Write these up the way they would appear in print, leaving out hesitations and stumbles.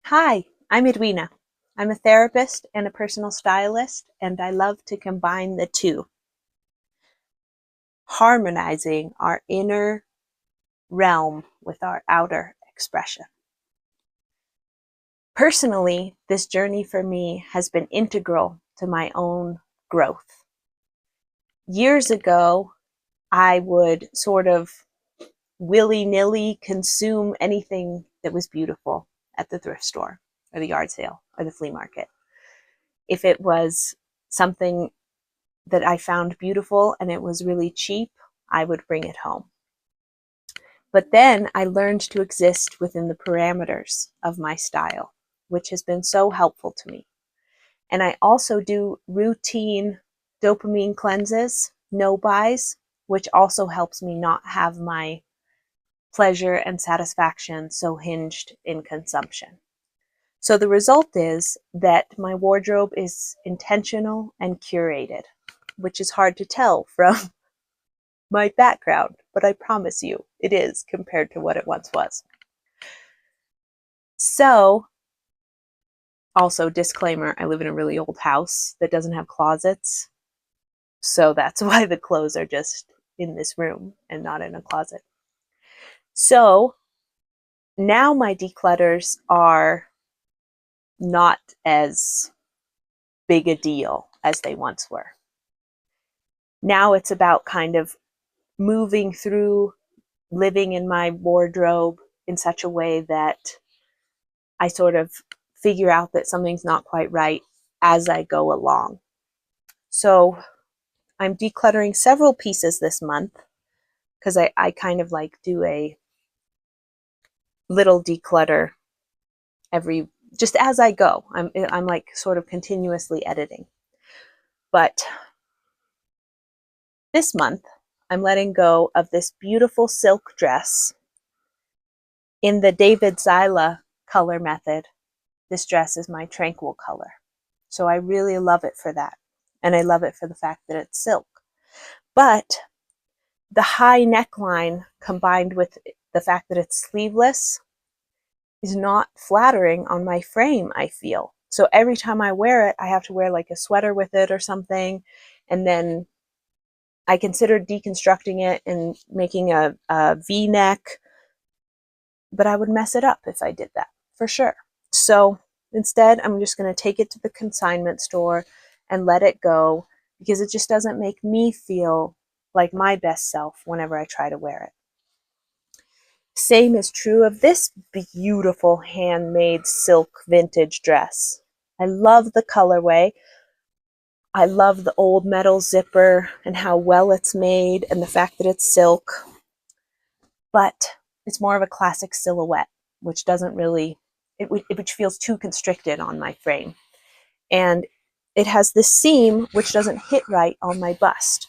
Hi, I'm Edwina. I'm a therapist and a personal stylist, and I love to combine the two, harmonizing our inner realm with our outer expression. Personally, this journey for me has been integral to my own growth. Years ago, I would sort of willy-nilly consume anything that was beautiful at the thrift store or the yard sale or the flea market. If it was something that I found beautiful and it was really cheap, I would bring it home. But then I learned to exist within the parameters of my style, which has been so helpful to me. And I also do routine dopamine cleanses, no buys, which also helps me not have my pleasure and satisfaction so hinged in consumption. So the result is that my wardrobe is intentional and curated, which is hard to tell from my background, but I promise you it is compared to what it once was. So, also disclaimer, I live in a really old house that doesn't have closets. So that's why the clothes are just in this room and not in a closet. So now my declutters are not as big a deal as they once were. Now it's about kind of moving through living in my wardrobe in such a way that I sort of figure out that something's not quite right as I go along. So I'm decluttering several pieces this month because I kind of like do a little declutter just as I go. I'm like sort of continuously editing. But this month, I'm letting go of this beautiful silk dress in the David Zyla color method. This dress is my tranquil color. So I really love it for that. And I love it for the fact that it's silk. But the high neckline combined with the fact that it's sleeveless is not flattering on my frame, I feel. So every time I wear it, I have to wear like a sweater with it or something. And then I considered deconstructing it and making a V-neck, but I would mess it up if I did that, for sure. So instead, I'm just going to take it to the consignment store and let it go because it just doesn't make me feel like my best self whenever I try to wear it. Same is true of this beautiful handmade silk vintage dress. I love the colorway. I love the old metal zipper and how well it's made and the fact that it's silk. But it's more of a classic silhouette, which doesn't really, which feels too constricted on my frame. And it has this seam which doesn't hit right on my bust.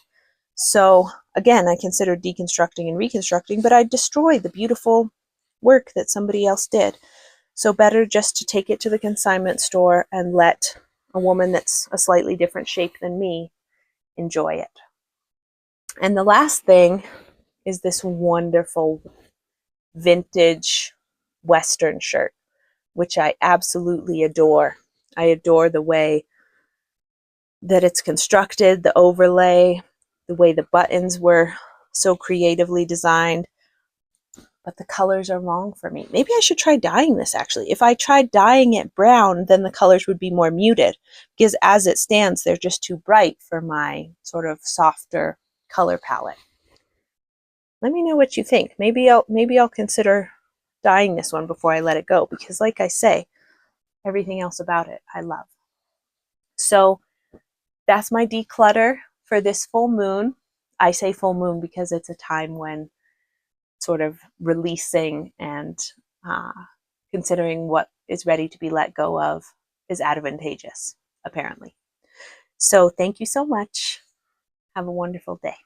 So again, I considered deconstructing and reconstructing, but I destroy the beautiful work that somebody else did. So better just to take it to the consignment store and let a woman that's a slightly different shape than me enjoy it. And the last thing is this wonderful vintage Western shirt, which I absolutely adore. I adore the way that it's constructed, the overlay, the way the buttons were so creatively designed. But the colors are wrong for me. Maybe I should try dyeing this actually. If I tried dyeing it brown, then the colors would be more muted because as it stands, they're just too bright for my sort of softer color palette. Let me know what you think. Maybe I'll consider dyeing this one before I let it go because like I say, everything else about it I love. So that's my declutter for this full moon. I say full moon because it's a time when sort of releasing and considering what is ready to be let go of is advantageous, apparently. So thank you so much. Have a wonderful day.